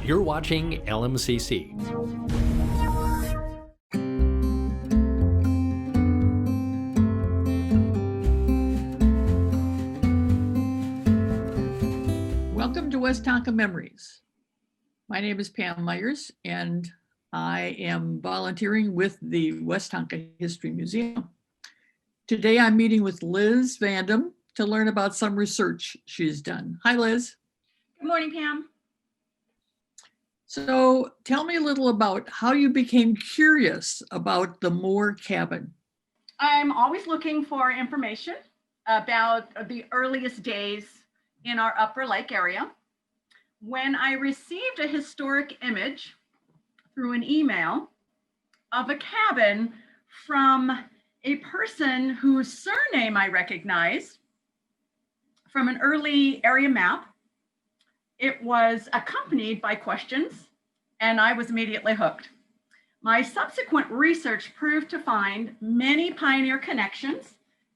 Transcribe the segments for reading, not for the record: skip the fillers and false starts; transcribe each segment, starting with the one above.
You're watching LMCC. Welcome to Westonka Memories. My name is Pam Myers, and I am volunteering with the Westonka History Museum. Today, I'm meeting with Liz Vandam to learn about some research she's done. Hi, Liz. Good morning, Pam. So tell me a little about how you became curious about the Moore cabin. I'm always looking for information about the earliest days in our Upper Lake area. When I received a historic image through an email of a cabin from a person whose surname I recognized from an early area map, it was accompanied by questions, and I was immediately hooked. My subsequent research proved to find many pioneer connections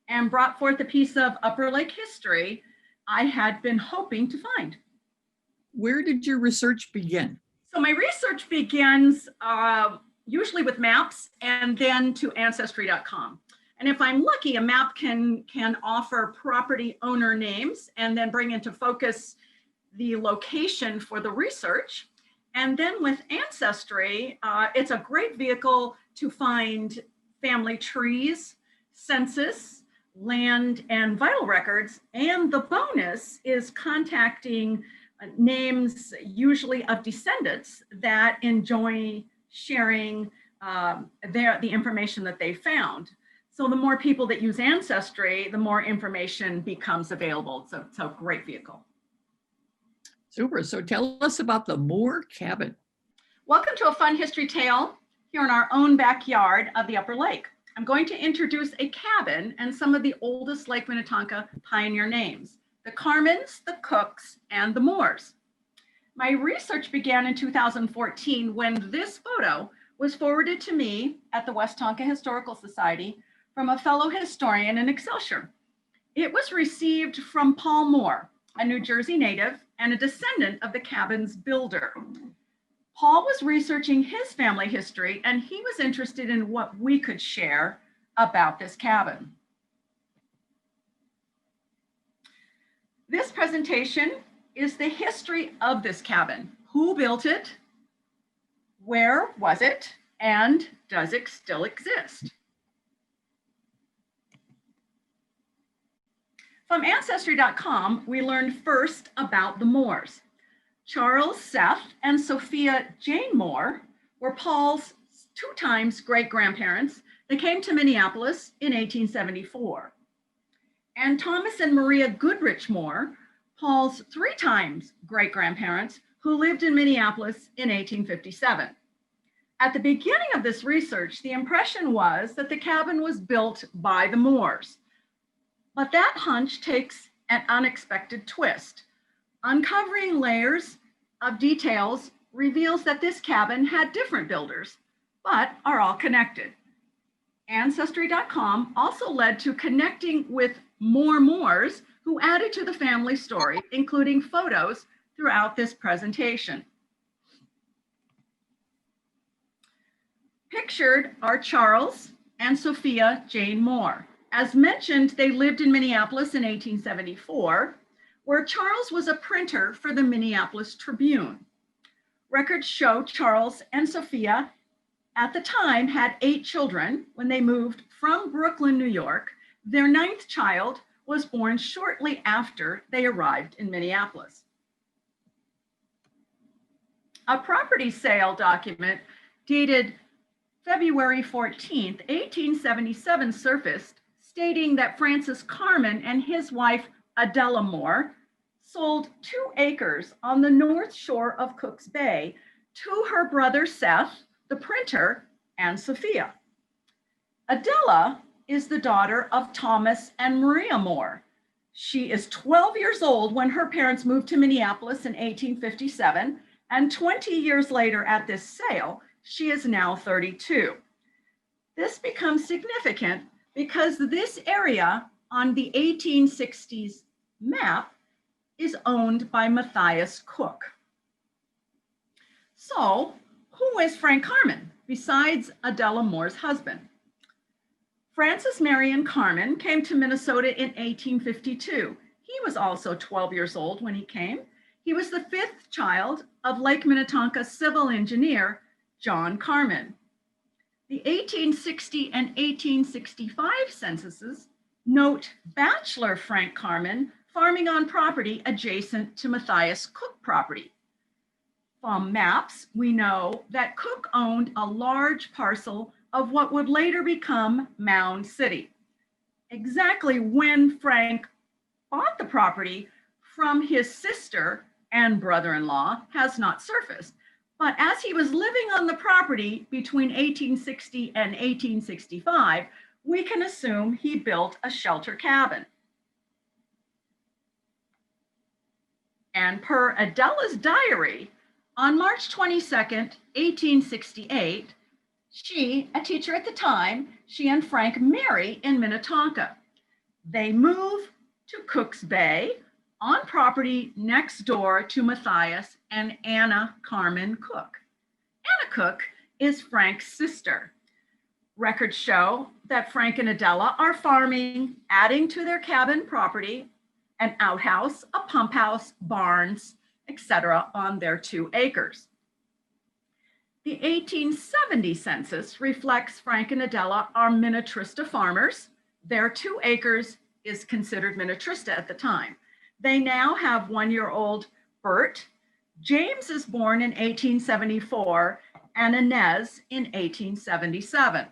and brought forth a piece of Upper Lake history I had been hoping to find. Where did your research begin? So my research begins usually with maps and then to Ancestry.com. And if I'm lucky, a map can offer property owner names and then bring into focus the location for the research. And then with Ancestry, it's a great vehicle to find family trees, census, land, and vital records. And the bonus is contacting names, usually of descendants, that enjoy sharing the information that they found. So the more people that use Ancestry, the more information becomes available. So it's a great vehicle. Super. So tell us about the Moore cabin. Welcome to a fun history tale here in our own backyard of the Upper Lake. I'm going to introduce a cabin and some of the oldest Lake Minnetonka pioneer names: the Carmens, the Cooks, and the Moores. My research began in 2014 when this photo was forwarded to me at the Westonka Historical Society from a fellow historian in Excelsior. It was received from Paul Moore, a New Jersey native and a descendant of the cabin's builder. Paul was researching his family history, and he was interested in what we could share about this cabin. This presentation is the history of this cabin. Who built it? Where was it? And does it still exist? From Ancestry.com, we learned first about the Moores. Charles Seth and Sophia Jane Moore were Paul's two times great-grandparents that came to Minneapolis in 1874. And Thomas and Maria Goodrich Moore, Paul's three times great-grandparents, who lived in Minneapolis in 1857. At the beginning of this research, the impression was that the cabin was built by the Moores. But that hunch takes an unexpected twist. Uncovering layers of details reveals that this cabin had different builders, but are all connected. Ancestry.com also led to connecting with more Moores who added to the family story, including photos throughout this presentation. Pictured are Charles and Sophia Jane Moore. As mentioned, they lived in Minneapolis in 1874, where Charles was a printer for the Minneapolis Tribune. Records show Charles and Sophia at the time had 8 children when they moved from Brooklyn, New York. Their 9th child was born shortly after they arrived in Minneapolis. A property sale document dated February 14th, 1877 surfaced, stating that Francis Carmen and his wife Adela Moore sold 2 acres on the north shore of Cook's Bay to her brother Seth, the printer, and Sophia. Adela is the daughter of Thomas and Maria Moore. She is 12 years old when her parents moved to Minneapolis in 1857, and 20 years later at this sale, she is now 32. This becomes significant because this area on the 1860s map is owned by Matthias Cook. So, who is Frank Carmen besides Adela Moore's husband? Francis Marion Carmen came to Minnesota in 1852. He was also 12 years old when he came. He was the fifth child of Lake Minnetonka civil engineer John Carmen. The 1860 and 1865 censuses note bachelor Frank Carmen farming on property adjacent to Matthias Cook property. From maps, we know that Cook owned a large parcel of what would later become Mound City. Exactly when Frank bought the property from his sister and brother-in-law has not surfaced. But as he was living on the property between 1860 and 1865, we can assume he built a shelter cabin. And per Adela's diary, on March 22nd, 1868, she, a teacher at the time, she and Frank marry in Minnetonka. They move to Cook's Bay on property next door to Matthias and Anna Carmen Cook. Anna Cook is Frank's sister. Records show that Frank and Adela are farming, adding to their cabin property, an outhouse, a pump house, barns, etc. on their 2 acres. The 1870 census reflects Frank and Adela are Minnetrista farmers. Their 2 acres is considered Minnetrista at the time. They now have 1-year-old Bert. James is born in 1874 and Inez in 1877.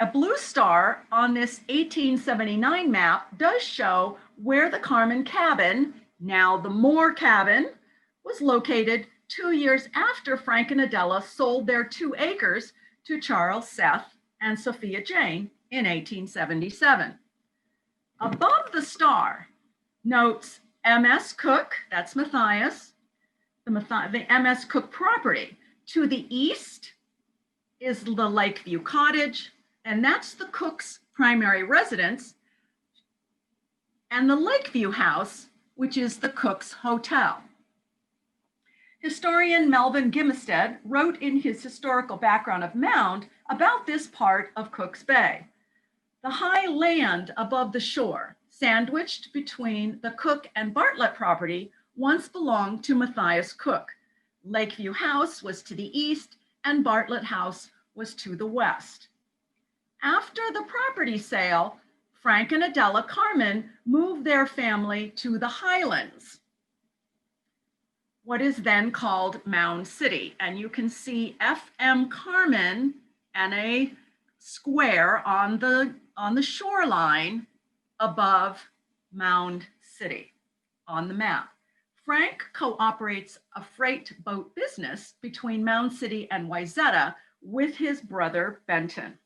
A blue star on this 1879 map does show where the Carmen cabin, now the Moore cabin, was located 2 years after Frank and Adela sold their 2 acres to Charles Seth and Sophia Jane in 1877. Above the star notes MS Cook, that's Matthias, the MS Cook property. To the east is the Lakeview Cottage, and that's the Cook's primary residence, and the Lakeview House, which is the Cook's Hotel. Historian Melvin Gimstead wrote in his historical background of Mound about this part of Cook's Bay. The high land above the shore, sandwiched between the Cook and Bartlett property, once belonged to Matthias Cook. Lakeview House was to the east and Bartlett House was to the west. After the property sale, Frank and Adela Carmen moved their family to the Highlands, what is then called Mound City. And you can see FM Carmen and a square on the shoreline above Mound City on the map. Frank cooperates a freight boat business between Mound City and Wayzata with his brother Benton.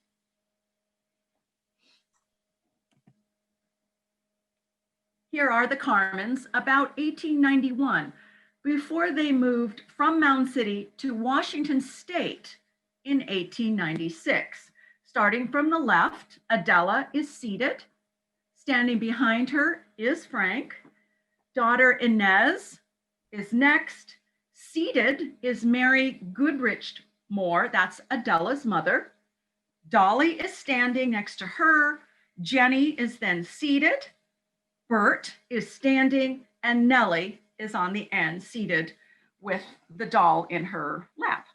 Here are the Carmens about 1891, before they moved from Mound City to Washington State in 1896. Starting from the left, Adela is seated. Standing behind her is Frank. Daughter Inez is next. Seated is Mary Goodrich Moore, that's Adela's mother. Dolly is standing next to her. Jenny is then seated. Bert is standing, and Nellie is on the end, seated with the doll in her lap.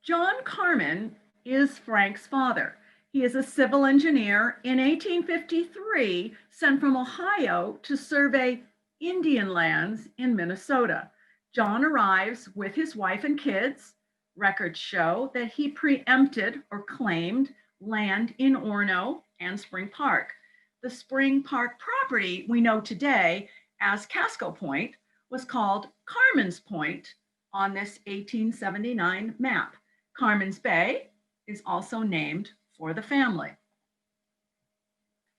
John Carmen is Frank's father. He is a civil engineer in 1853, sent from Ohio to survey Indian lands in Minnesota. John arrives with his wife and kids. Records show that he preempted or claimed land in Orono and Spring Park. The Spring Park property we know today as Casco Point was called Carmen's Point on this 1879 map. Carmen's Bay is also named for the family.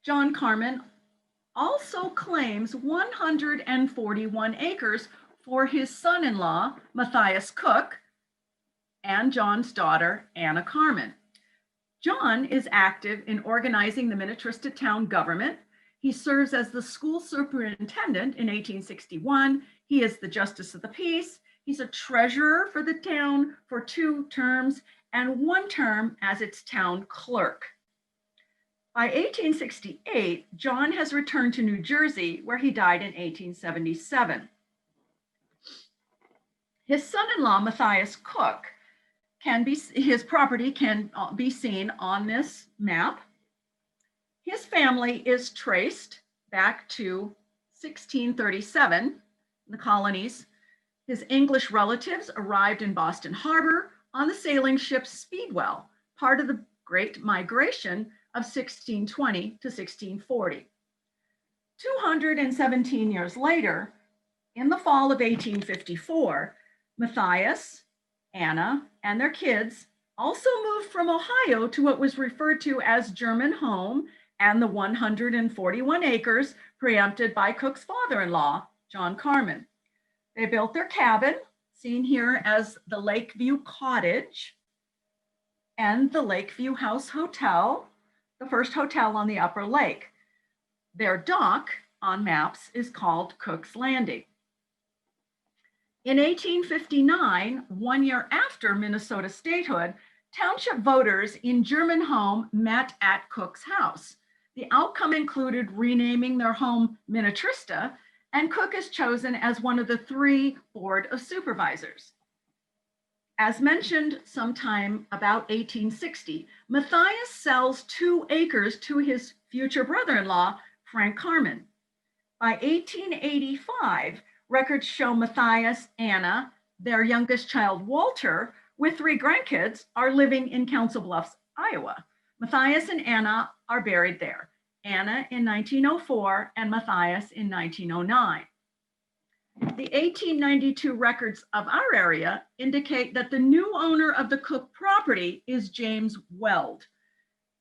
John Carmen also claims 141 acres for his son-in-law, Matthias Cook, and John's daughter, Anna Carmen. John is active in organizing the Minnetrista town government. He serves as the school superintendent in 1861. He is the justice of the peace. He's a treasurer for the town for 2 terms and 1 term as its town clerk. By 1868, John has returned to New Jersey, where he died in 1877. His son-in-law, Matthias Cook, his property can be seen on this map. His family is traced back to 1637, the colonies. His English relatives arrived in Boston Harbor on the sailing ship Speedwell, part of the Great Migration of 1620 to 1640. 217 years later, in the fall of 1854, Matthias, Anna, and their kids also moved from Ohio to what was referred to as German home and the 141 acres preempted by Cook's father-in-law, John Carman. They built their cabin, seen here as the Lakeview Cottage, and the Lakeview House Hotel, the first hotel on the upper lake. Their dock on maps is called Cook's Landing. In 1859, 1 year after Minnesota statehood, township voters in German home met at Cook's house. The outcome included renaming their home Minnetrista, and Cook is chosen as one of the 3 board of supervisors. As mentioned sometime about 1860, Matthias sells 2 acres to his future brother-in-law, Frank Carman. By 1885, records show Matthias, Anna, their youngest child, Walter, with 3 grandkids, are living in Council Bluffs, Iowa. Matthias and Anna are buried there. Anna in 1904 and Matthias in 1909. The 1892 records of our area indicate that the new owner of the Cook property is James Weld.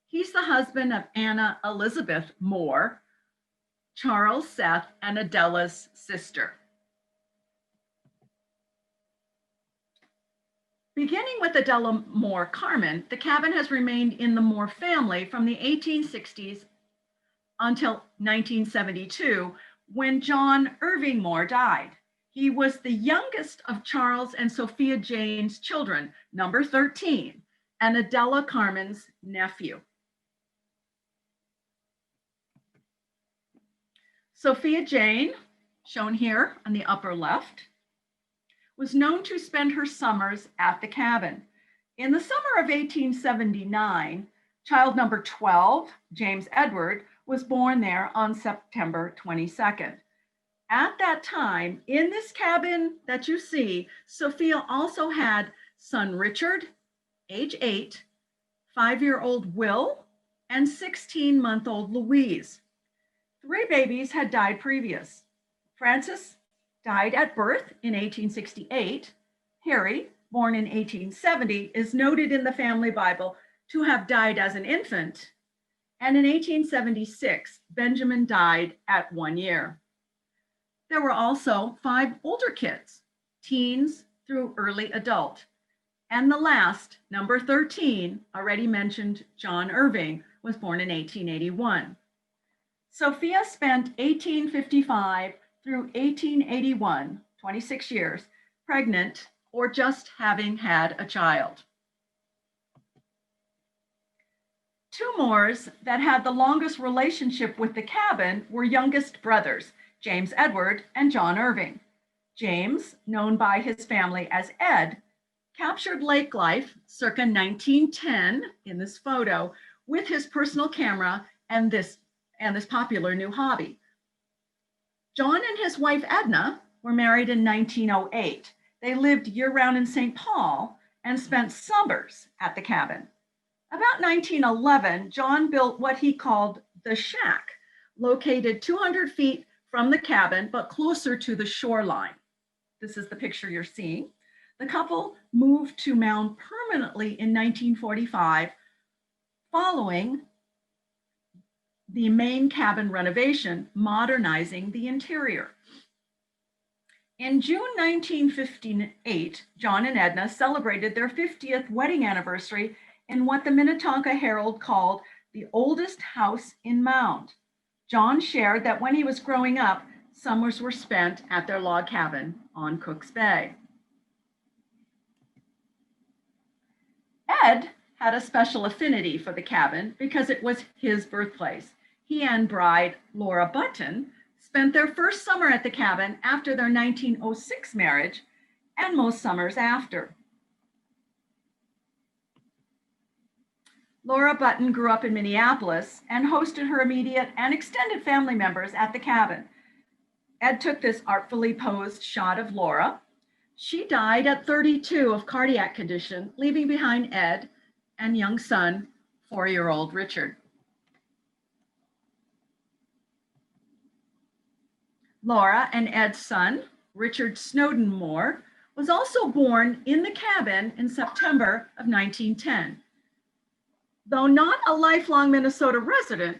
He's the husband of Anna Elizabeth Moore, Charles Seth, and Adela's sister. Beginning with Adela Moore Carman, the cabin has remained in the Moore family from the 1860s until 1972, when John Irving Moore died. He was the youngest of Charles and Sophia Jane's children, number 13, and Adela Carman's nephew. Sophia Jane, shown here on the upper left, was known to spend her summers at the cabin. In the summer of 1879, child number 12, James Edward, was born there on September 22nd. At that time, in this cabin that you see, Sophia also had son Richard, age 8, 5-year-old Will, and 16-month-old Louise. 3 babies had died previous. Francis died at birth in 1868. Harry, born in 1870, is noted in the family Bible to have died as an infant. And in 1876, Benjamin died at 1 year. There were also 5 older kids, teens through early adult. And the last, number 13, already mentioned John Irving, was born in 1881. Sophia spent 1855 through 1881, 26 years, pregnant or just having had a child. 2 Moores that had the longest relationship with the cabin were youngest brothers, James Edward and John Irving. James, known by his family as Ed, captured lake life circa 1910 in this photo with his personal camera and this popular new hobby. John and his wife Edna were married in 1908. They lived year-round in St. Paul and spent summers at the cabin. About 1911, John built what he called the shack, located 200 feet from the cabin, but closer to the shoreline. This is the picture you're seeing. The couple moved to Mound permanently in 1945, following the main cabin renovation, modernizing the interior. In June 1958, John and Edna celebrated their 50th wedding anniversary in what the Minnetonka Herald called the oldest house in Mound. John shared that when he was growing up, summers were spent at their log cabin on Cook's Bay. Ed had a special affinity for the cabin because it was his birthplace. He and bride Laura Button spent their first summer at the cabin after their 1906 marriage and most summers after. Laura Button grew up in Minneapolis and hosted her immediate and extended family members at the cabin. Ed took this artfully posed shot of Laura. She died at 32 of cardiac condition, leaving behind Ed and young son, 4-year-old Richard. Laura and Ed's son, Richard Snowden Moore, was also born in the cabin in September of 1910. Though not a lifelong Minnesota resident,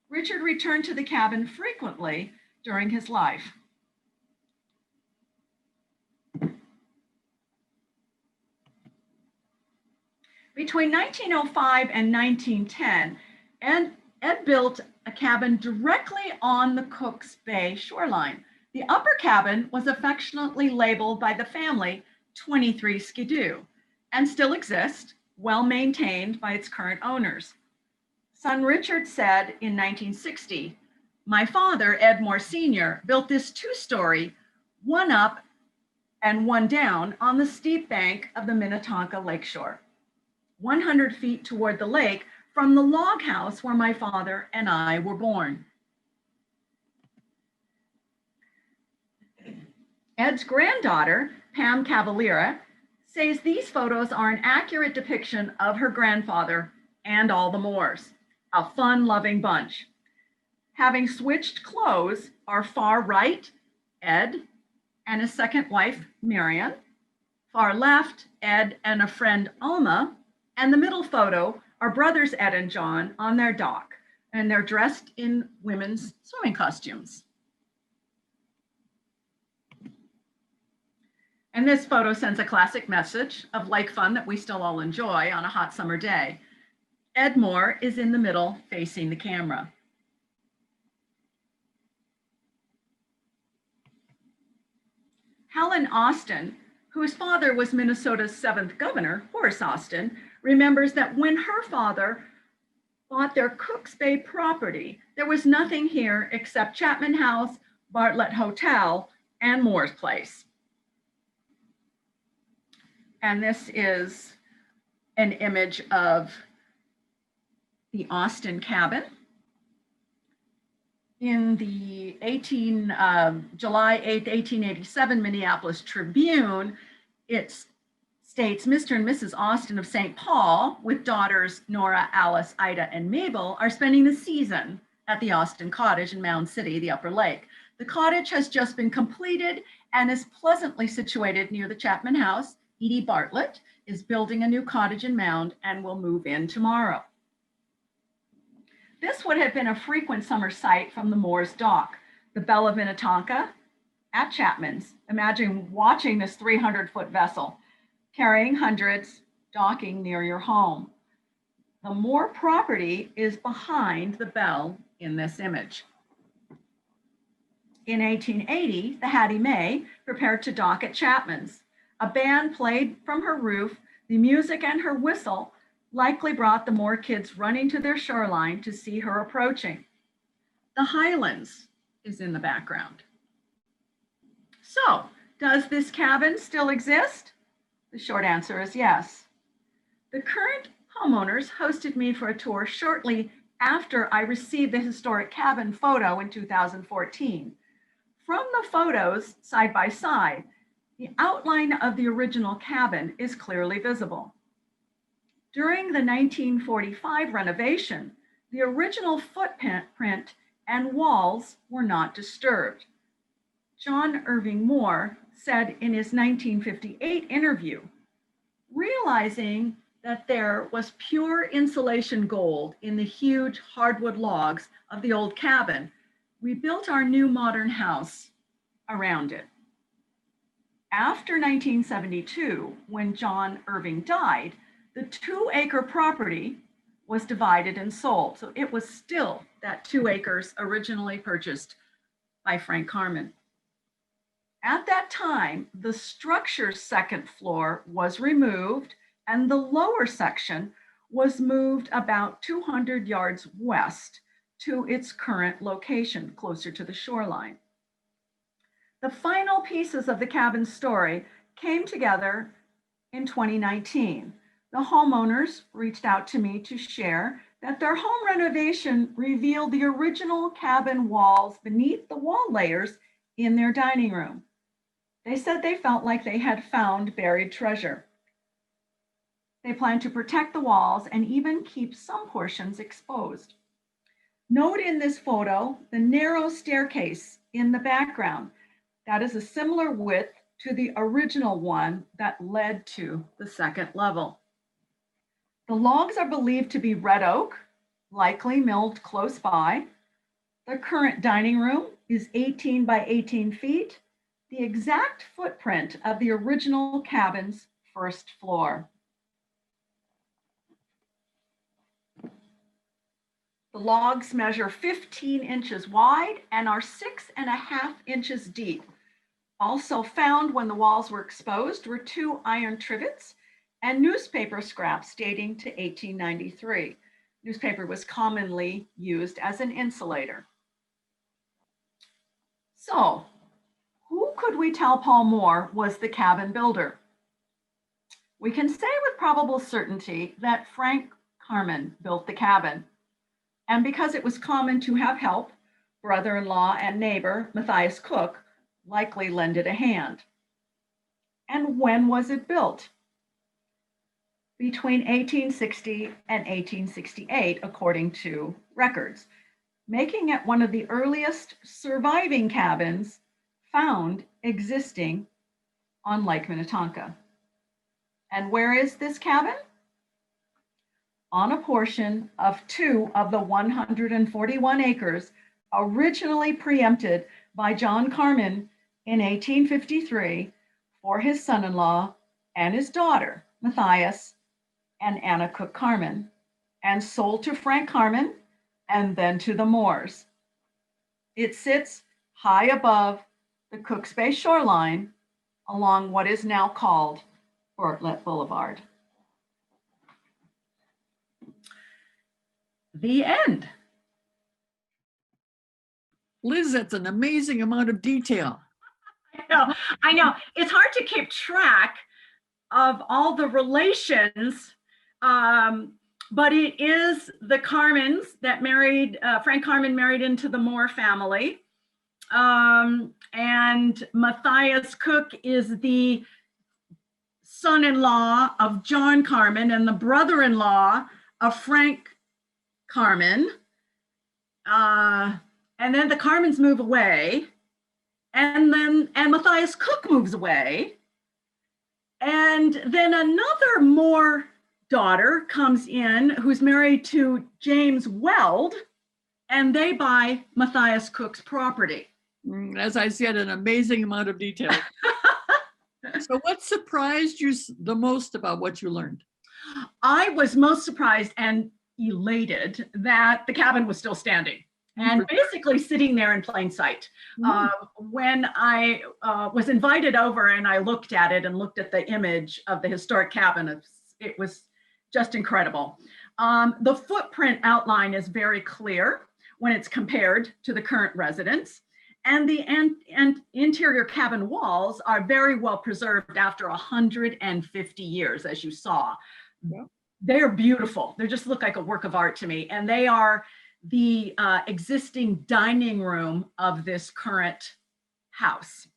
Richard returned to the cabin frequently during his life. Between 1905 and 1910, Ed built a cabin directly on the Cook's Bay shoreline. The upper cabin was affectionately labeled by the family 23 Skidoo and still exists, well maintained by its current owners. Son Richard said in 1960, "My father, Ed Moore Sr., built this 2-story, one up and one down on the steep bank of the Minnetonka Lakeshore, 100 feet toward the lake from the log house where my father and I were born." Ed's granddaughter, Pam Cavaliera, says these photos are an accurate depiction of her grandfather and all the Moores, a fun-loving bunch. Having switched clothes are far right, Ed and his second wife, Marion, far left, Ed and a friend, Alma, and the middle photo are brothers Ed and John on their dock, and they're dressed in women's swimming costumes. And this photo sends a classic message of lake fun that we still all enjoy on a hot summer day. Ed Moore is in the middle facing the camera. Helen Austin, whose father was Minnesota's 7th governor, Horace Austin, remembers that when her father bought their Cook's Bay property, there was nothing here except Chapman House, Bartlett Hotel, and Moore's Place. And this is an image of the Austin cabin. In the July 8th, 1887 Minneapolis Tribune, it states Mr. and Mrs. Austin of St. Paul, with daughters Nora, Alice, Ida, and Mabel, are spending the season at the Austin Cottage in Mound City, the Upper Lake. The cottage has just been completed and is pleasantly situated near the Chapman House. Edie Bartlett is building a new cottage in Mound and will move in tomorrow. This would have been a frequent summer sight from the Moore's dock, the Belle of Minnetonka at Chapman's. Imagine watching this 300-foot vessel carrying hundreds docking near your home. The Moore property is behind the Belle in this image. In 1880, the Hattie Mae prepared to dock at Chapman's. A band played from her roof. The music and her whistle likely brought the Moore kids running to their shoreline to see her approaching. The Highlands is in the background. So, does this cabin still exist? The short answer is yes. The current homeowners hosted me for a tour shortly after I received the historic cabin photo in 2014. From the photos side by side, the outline of the original cabin is clearly visible. During the 1945 renovation, the original footprint and walls were not disturbed. John Irving Moore said in his 1958 interview, realizing that there was pure insulation gold in the huge hardwood logs of the old cabin, we built our new modern house around it. After 1972, when John Irving died, the 2-acre property was divided and sold. So it was still that 2 acres originally purchased by Frank Carman. At that time, the structure's second floor was removed and the lower section was moved about 200 yards west to its current location, closer to the shoreline. The final pieces of the cabin story came together in 2019. The homeowners reached out to me to share that their home renovation revealed the original cabin walls beneath the wall layers in their dining room. They said they felt like they had found buried treasure. They plan to protect the walls and even keep some portions exposed. Note in this photo the narrow staircase in the background. That is a similar width to the original one that led to the second level. The logs are believed to be red oak, likely milled close by. The current dining room is 18 by 18 feet, the exact footprint of the original cabin's first floor. The logs measure 15 inches wide and are 6.5 inches deep. Also found when the walls were exposed were 2 iron trivets and newspaper scraps dating to 1893. Newspaper was commonly used as an insulator. So, who could we tell Paul Moore was the cabin builder? We can say with probable certainty that Frank Carman built the cabin. And because it was common to have help, brother-in-law and neighbor Matthias Cook likely lended a hand. And when was it built? Between 1860 and 1868, according to records, making it one of the earliest surviving cabins found existing on Lake Minnetonka. And where is this cabin? On a portion of 2 of the 141 acres originally preempted by John Carman in 1853 for his son-in-law and his daughter, Matthias and Anna Cook Carman, and sold to Frank Carman and then to the Moores. It sits high above the Cooks Bay shoreline along what is now called Bartlett Boulevard. The end. Liz, that's an amazing amount of detail. I know. It's hard to keep track of all the relations, but it is the Carmans that married, Frank Carman married into the Moore family. And Matthias Cook is the son-in-law of John Carman and the brother-in-law of Frank Carman. And then the Carmans move away. And Matthias Cook moves away. And then another Moore daughter comes in who's married to James Weld, and they buy Matthias Cook's property. As I said, an amazing amount of detail. So what surprised you the most about what you learned? I was most surprised and elated that the cabin was still standing and basically sitting there in plain sight. When I was invited over and I looked at it and looked at the image of the historic cabin, it was just incredible. The footprint outline is very clear when it's compared to the current residence. And the interior cabin walls are very well preserved after 150 years, as you saw. Yeah. They're beautiful. They just look like a work of art to me. And they are the existing dining room of this current house.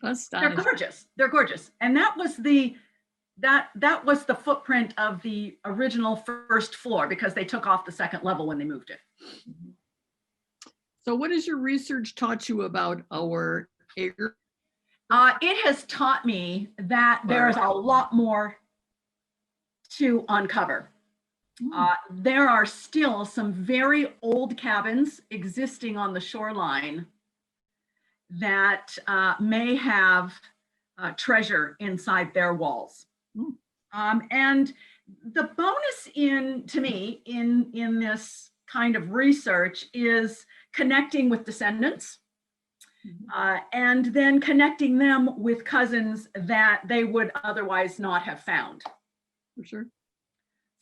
Astonishing. They're gorgeous. They're gorgeous. And that was the footprint of the original first floor, because they took off the second level when they moved it. So what has your research taught you about our area? It has taught me that there's a lot more to uncover. There are still some very old cabins existing on the shoreline that may have treasure inside their walls. And the bonus to me in this kind of research is connecting with descendants, and then connecting them with cousins that they would otherwise not have found. For sure.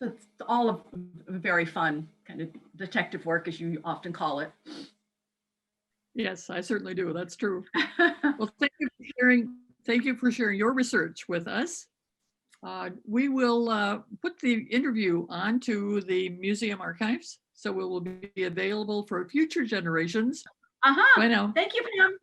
So it's all of very fun kind of detective work, as you often call it. Yes, I certainly do. That's true. Well, thank you for sharing. Thank you for sharing your research with us. We will put the interview onto the museum archives, so it will be available for future generations. Bye now. Thank you, Pam.